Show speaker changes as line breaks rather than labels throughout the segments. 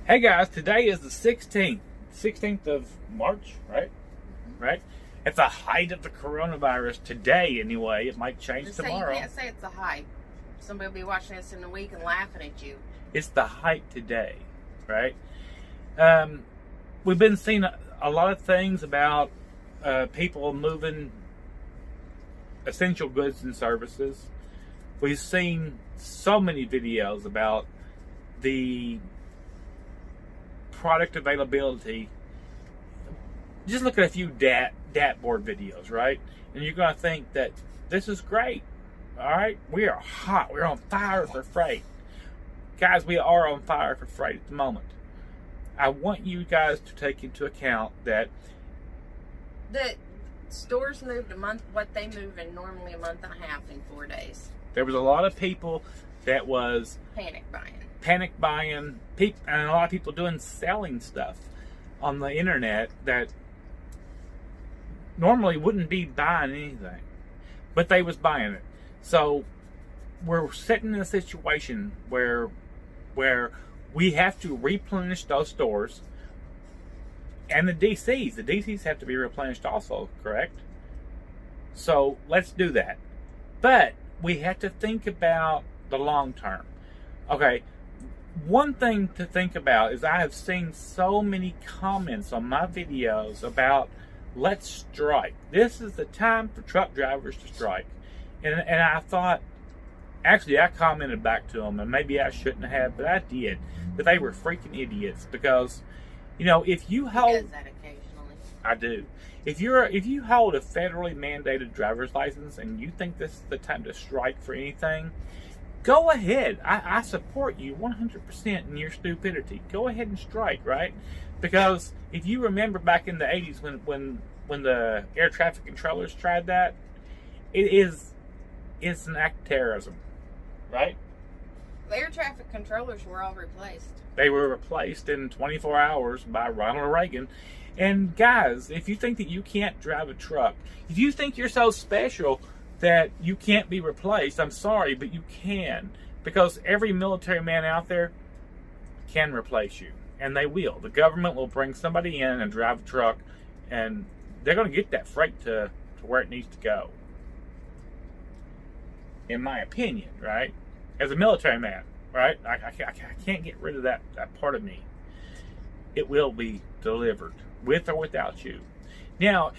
Hey guys, today is the 16th of March, right? Right? At the height of the coronavirus today, anyway. It might change tomorrow.
You can't say it's the height. Somebody will be watching this in a week and laughing at you.
It's the height today, right? We've been seeing a lot of things about people moving essential goods and services. We've seen so many videos about the product availability. Just look at a few DAT board videos, right? And you're going to think that this is great. All right, we are hot. We're on fire for freight. Guys, we are on fire for freight at the moment. I want you guys to take into account that
the stores moved what they move in normally a month and a half in 4 days.
There was a lot of people that was
panic buying, and a lot of people selling stuff on the internet that normally wouldn't be buying anything, but they was buying it. So we're sitting in a situation where we have to replenish those stores, and the DCs have to be replenished also, correct? So let's do that. But we have to think about the long term. Okay, one thing to think about is I have seen so many comments on my videos about let's strike. This is the time for truck drivers to strike. And I thought, actually I commented back to them, and maybe I shouldn't have, but I did, that they were freaking idiots. Because, you know, if you hold... He does that occasionally.
I do. If you hold a federally mandated driver's license and you think this is the time to strike for anything, go ahead. I support you 100% in your stupidity. Go ahead and strike, right? Because if you remember back in the 80s when the air traffic controllers tried that, it's an act of terrorism, right?
The air traffic controllers were all replaced.
They were replaced in 24 hours by Ronald Reagan. And guys, if you think that you can't drive a truck, if you think you're so special that you can't be replaced, I'm sorry, but you can. Because every military man out there can replace you. And they will. The government will bring somebody in and drive a truck, and they're going to get that freight to where it needs to go. In my opinion, right? As a military man, right? I can't get rid of that part of me. It will be delivered, with or without you. Now,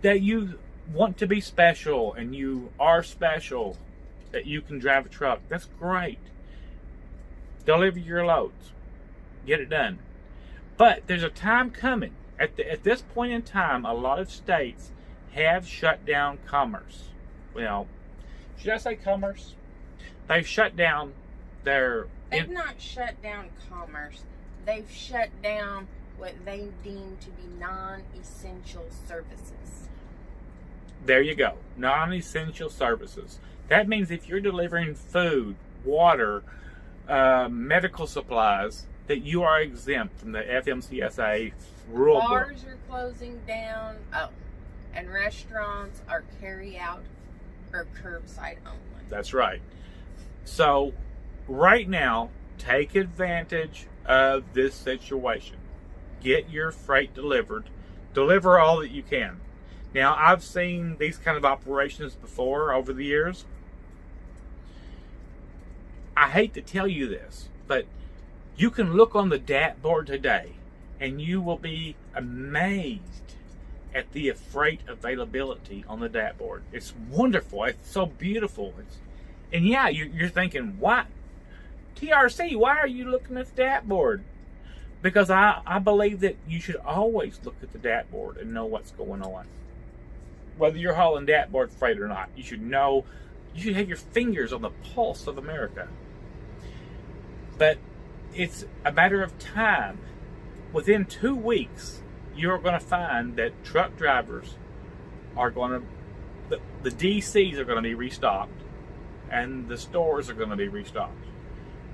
that you want to be special, and you are special, that you can drive a truck, that's great. Deliver your loads. Get it done. But there's a time coming. At this point in time, a lot of states have shut down commerce. Well, should I say commerce? They've shut down their...
They've not shut down commerce. They've shut down what they deem to be non-essential services.
There you go. Non-essential services. That means if you're delivering food, water, medical supplies, that you are exempt from the FMCSA rule book.
Bars are closing down. Oh, and restaurants are carry out or curbside only.
That's right. So, right now, take advantage of this situation. Get your freight delivered. Deliver all that you can. Now, I've seen these kind of operations before over the years. I hate to tell you this, but you can look on the DAT board today, and you will be amazed at the freight availability on the DAT board. It's wonderful. It's so beautiful. And yeah, you're thinking, what? TRC, why are you looking at the DAT board? Because I believe that you should always look at the DAT board and know what's going on. Whether you're hauling DAT board freight or not, you should know, you should have your fingers on the pulse of America. But it's a matter of time. Within 2 weeks, you're going to find that truck drivers are going to, the DCs are going to be restocked, and the stores are going to be restocked.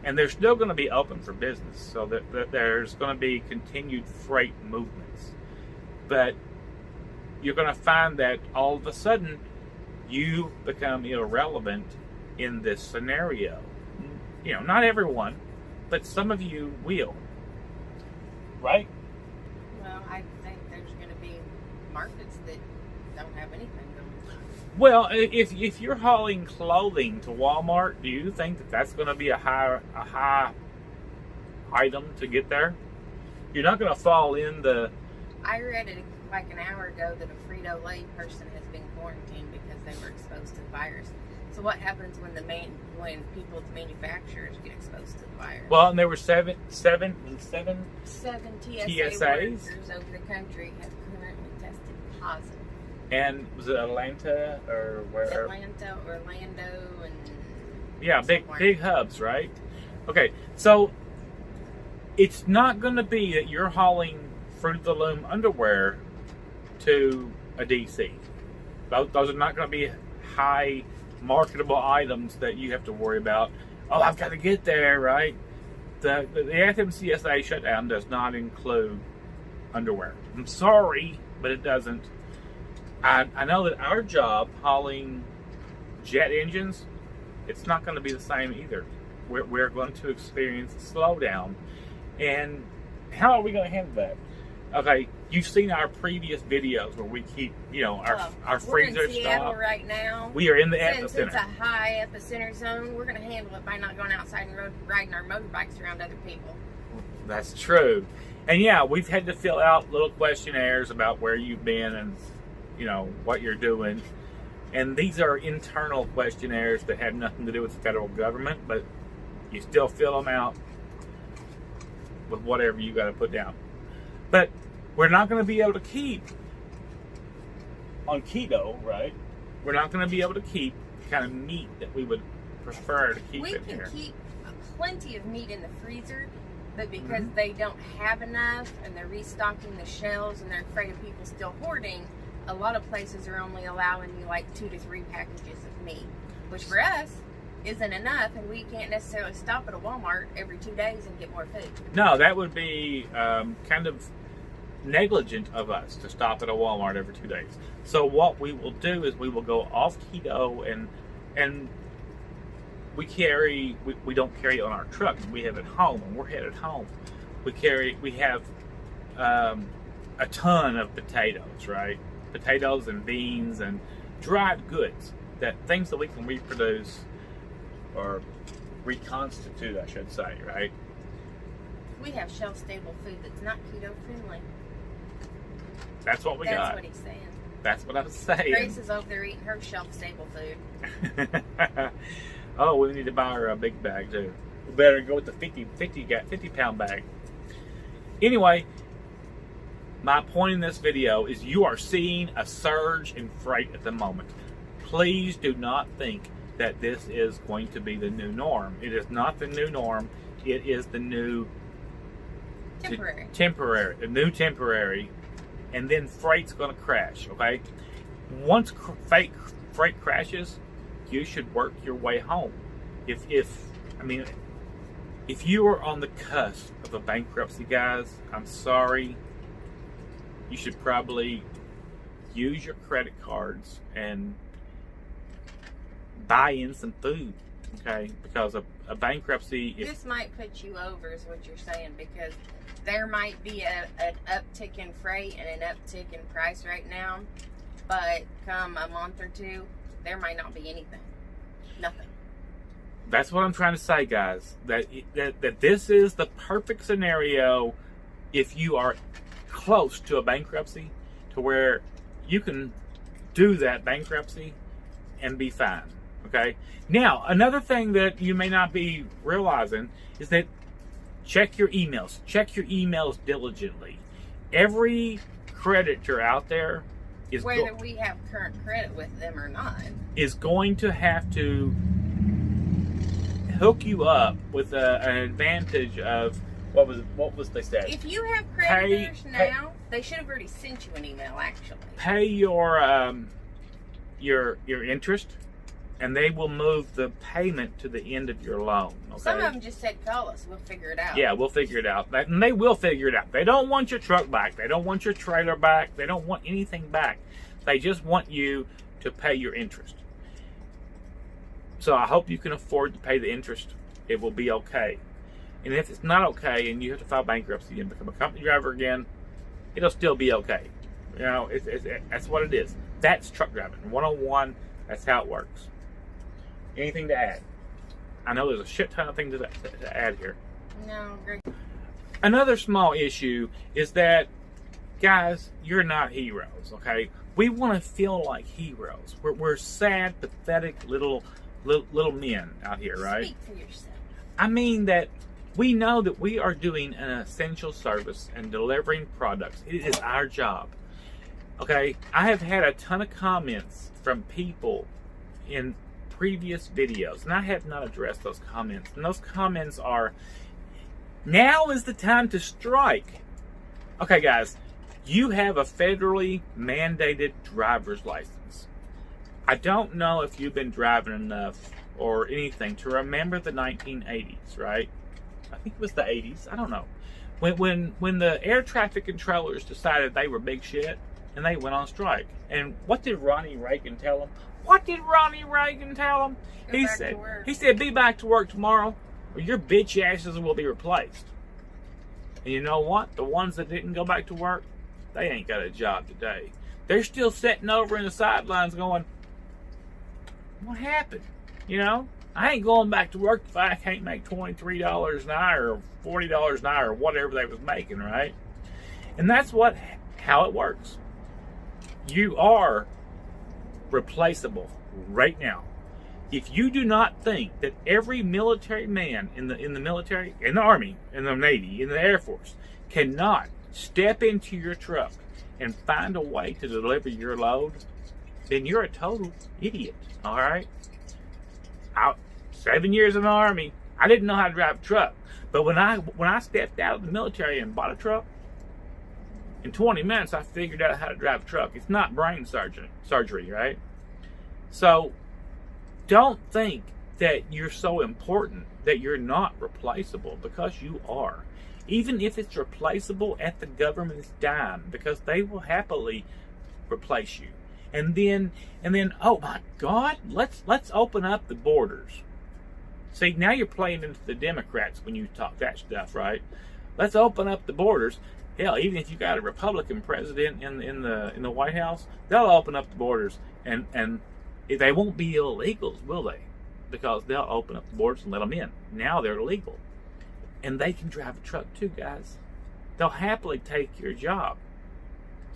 And they're still going to be open for business, so that there's going to be continued freight movements. But you're going to find that all of a sudden, you become irrelevant in this scenario. You know, not everyone, but some of you will. right?
Well, I think there's going to be markets that don't have anything going.
Well, if you're hauling clothing to Walmart, do you think that that's going to be a high item to get there? You're not going to fall in the...
I read it like an hour ago that a Frito-Lay person has been quarantined because they were exposed to the virus. So what happens when when people's manufacturers get exposed to the virus?
Well, and there were seven
Seven TSA
TSAs?
workers over the country have currently tested positive.
And was it Atlanta or where?
Atlanta, Orlando, and
Yeah,
somewhere.
big hubs, right? Okay, so it's not going to be that you're hauling Fruit of the Loom underwear to a DC. Those are not going to be high marketable items that you have to worry about. Oh, I've got to get there, right? The FMCSA shutdown does not include underwear. I'm sorry, but it doesn't. I know that our job hauling jet engines, it's not going to be the same either. We're going to experience a slowdown. And how are we going to handle that? Okay, you've seen our previous videos where we keep, our freezer
We're in Seattle
stopped.
right now.
We are in the
Since it's a
epicenter.
high epicenter zone, we're going to handle it by not going outside and riding our motorbikes around other people.
That's true. And yeah, we've had to fill out little questionnaires about where you've been and, what you're doing. And these are internal questionnaires that have nothing to do with the federal government, but you still fill them out with whatever you got to put down. But we're not going to be able to keep on keto, right? We're not going to be able to keep the kind of meat that we would prefer to keep
We
in
can
here.
keep plenty of meat in the freezer, but because they don't have enough and they're restocking the shelves and they're afraid of people still hoarding, a lot of places are only allowing you like 2 to 3 packages of meat, which for us isn't enough, and we can't necessarily stop at a Walmart every 2 days and get more food.
No, that would be kind of negligent of us to stop at a Walmart every 2 days. So what we will do is we will go off keto and we don't carry it on our truck. We have it home, and we're headed home. We have a ton of potatoes, right? Potatoes and beans and dried goods, things that we can reproduce or reconstitute, I should say, right?
We have shelf-stable food that's not keto-friendly.
That's what we got.
That's what he's saying.
That's what I was saying.
Grace is over there eating her shelf-stable food.
Oh, we need to buy her a big bag too. We better go with the 50 pound bag. Anyway, my point in this video is you are seeing a surge in freight at the moment. Please do not think that this is going to be the new norm. It is not the new norm. It is the new
Temporary.
The new temporary. And then freight's going to crash, okay? Once freight crashes, you should work your way home. If you are on the cusp of a bankruptcy, guys, I'm sorry. You should probably use your credit cards and buy in some food, okay? Because a bankruptcy is...
This might put you over, is what you're saying, because there might be an uptick in freight and an uptick in price right now, but come a month or two, there might not be anything. Nothing.
That's what I'm trying to say, guys. That this is the perfect scenario if you are close to a bankruptcy, to where you can do that bankruptcy and be fine. Okay? Now, another thing that you may not be realizing is that check your emails. Check your emails diligently. Every creditor out there is
whether we have current credit with them or not,
is going to have to hook you up with an advantage of what was they said?
If you have creditors now, they should have already sent you an email. Actually,
pay your interest, and they will move the payment to the end of your loan. Okay?
Some of them just said, "Call us. We'll figure it out."
Yeah, we'll figure it out. And they will figure it out. They don't want your truck back. They don't want your trailer back. They don't want anything back. They just want you to pay your interest. So I hope you can afford to pay the interest. It will be okay.
And if it's not okay and you have to file bankruptcy and become a company driver again, it'll still be okay. You know, that's what it is. That's truck driving 101. That's how it works. Anything to add? I know there's a shit ton of things to add here.
No, great.
Another small issue is that, guys, you're not heroes, okay? We want to feel like heroes. We're sad, pathetic little men out here, right?
Speak for yourself.
I mean that we know that we are doing an essential service and delivering products. It is our job. Okay, I have had a ton of comments from people in previous videos, and I have not addressed those comments. And those comments are, now is the time to strike. Okay, guys, you have a federally mandated driver's license. I don't know if you've been driving enough or anything to remember the 1980s, right? I think it was the 80s. I don't know. When the air traffic controllers decided they were big shit, and they went on strike. And what did Ronnie Reagan tell them? What did Ronnie Reagan tell them? He said, be back to work tomorrow, or your bitch asses will be replaced. And you know what? The ones that didn't go back to work, they ain't got a job today. They're still sitting over in the sidelines going, what happened? You know, I ain't going back to work if I can't make $23 an hour or $40 an hour or whatever they was making, right? And that's how it works. You are replaceable right now. If you do not think that every military man in the military, in the Army, in the Navy, in the Air Force, cannot step into your truck and find a way to deliver your load, then you're a total idiot, all right? 7 years in the Army, I didn't know how to drive a truck. But when I stepped out of the military and bought a truck, in 20 minutes, I figured out how to drive a truck. It's not brain surgery, right? So don't think that you're so important that you're not replaceable, because you are. Even if it's replaceable at the government's dime, because they will happily replace you. And then, oh my God, let's open up the borders. See, now you're playing into the Democrats when you talk that stuff, right? Let's open up the borders. Hell, even if you got a Republican president in the White House, they'll open up the borders, and they won't be illegals, will they? Because they'll open up the borders and let them in. Now they're legal, and they can drive a truck too, guys. They'll happily take your job.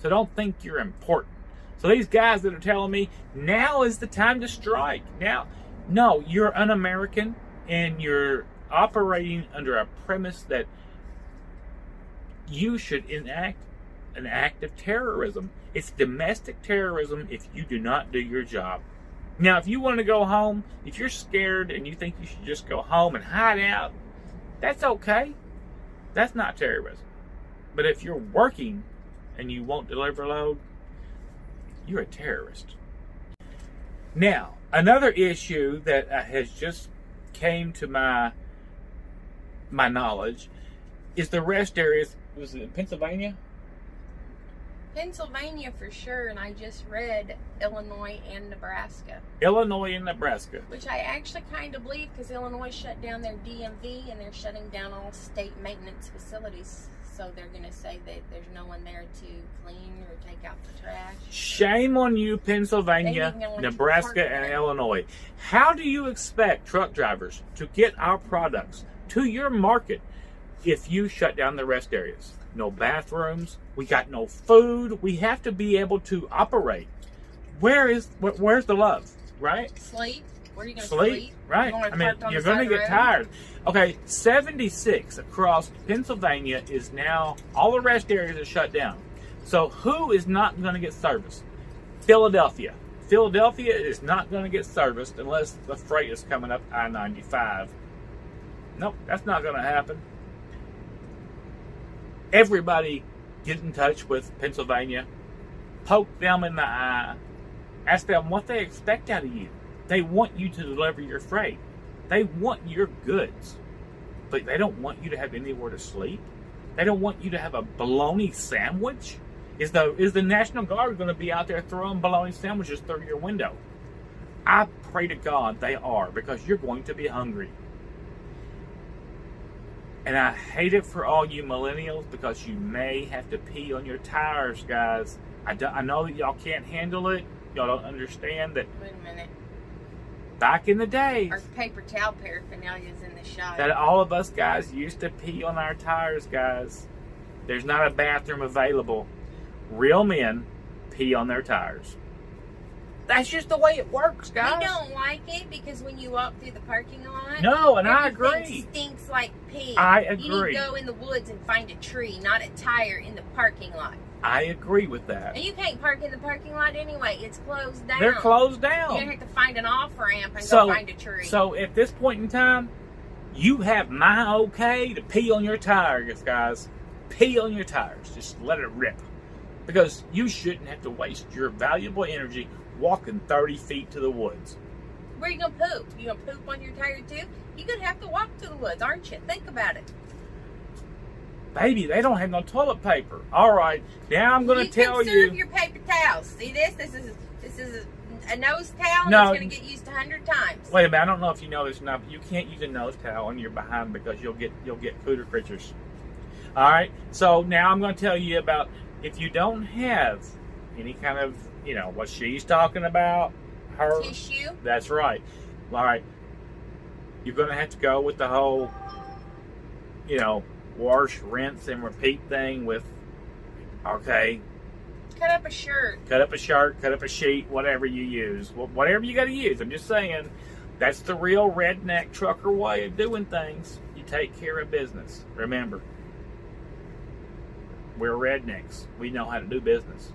So don't think you're important. So these guys that are telling me now is the time to strike. Now, no, you're un-American, and you're operating under a premise that you should enact an act of terrorism. It's domestic terrorism if you do not do your job. Now, if you want to go home, if you're scared and you think you should just go home and hide out, that's okay. That's not terrorism. But if you're working and you won't deliver a load, you're a terrorist. Now, another issue that has just came to my knowledge is the rest areas. Was it in Pennsylvania?
Pennsylvania for sure, and I just read Illinois and Nebraska.
Illinois and Nebraska.
Which I actually kind of believe, because Illinois shut down their DMV and they're shutting down all state maintenance facilities. So they're going to say that there's no one there to clean or take out the trash.
Shame on you, Pennsylvania, Nebraska, and Illinois. How do you expect truck drivers to get our products to your market if you shut down the rest areas? No bathrooms. We got no food. We have to be able to operate. Where's the love, right?
Sleep. Where are you going to
sleep? Right. I mean, you're going to get tired. Okay, 76 across Pennsylvania is now, all the rest areas are shut down. So who is not going to get service? Philadelphia. Philadelphia is not going to get serviced unless the freight is coming up I-95. Nope, that's not going to happen. Everybody get in touch with Pennsylvania. Poke them in the eye. Ask them what they expect out of you. They want you to deliver your freight. They want your goods. But they don't want you to have anywhere to sleep. They don't want you to have a bologna sandwich. Is the National Guard going to be out there throwing bologna sandwiches through your window? I pray to God they are, because you're going to be hungry.
And I hate it for all you millennials because you may have to pee on your tires, guys. I know that y'all can't handle it. Y'all don't understand that.
Wait a minute.
Back in the day,
Our paper towel paraphernalia is in the shop.
that all of us guys used to pee on our tires, guys. There's not a bathroom available. Real men pee on their tires. That's just the way it works, guys.
We don't like it because when you walk through the parking lot,
No, and I
everything
agree.
stinks like pee.
I
You
agree.
need to go in the woods and find a tree, not a tire in the parking lot.
I agree with that.
And you can't park in the parking lot anyway. It's closed down.
They're closed
You're
down.
going to have to find an off-ramp and
So-
go find a tree.
So at this point in time, you have my okay to pee on your tires, guys. Pee on your tires. Just let it rip. Because you shouldn't have to waste your valuable energy walking 30 feet to the woods.
Where are you going to poop? You going to poop on your tire too? You're going to have to walk to the woods, aren't you? Think about it.
Baby, they don't have no toilet paper. All right, now I'm going to tell
You
you.
conserve your paper towels. See this? This is a nose towel
No.
that's going to get used 100 times.
Wait a minute, I don't know if you know this or not, but you can't use a nose towel on your behind because you'll get cooter creatures. All right, so now I'm going to tell you about if you don't have any kind of, what she's talking about, her.
Tissue.
That's right. All right, you're going to have to go with the whole, wash, rinse, and repeat thing with, okay,
Cut up a shirt.
cut up a shirt, cut up a sheet, whatever you use. Whatever you got to use. I'm just saying, that's the real redneck trucker way of doing things. You take care of business. Remember, we're rednecks. We know how to do business.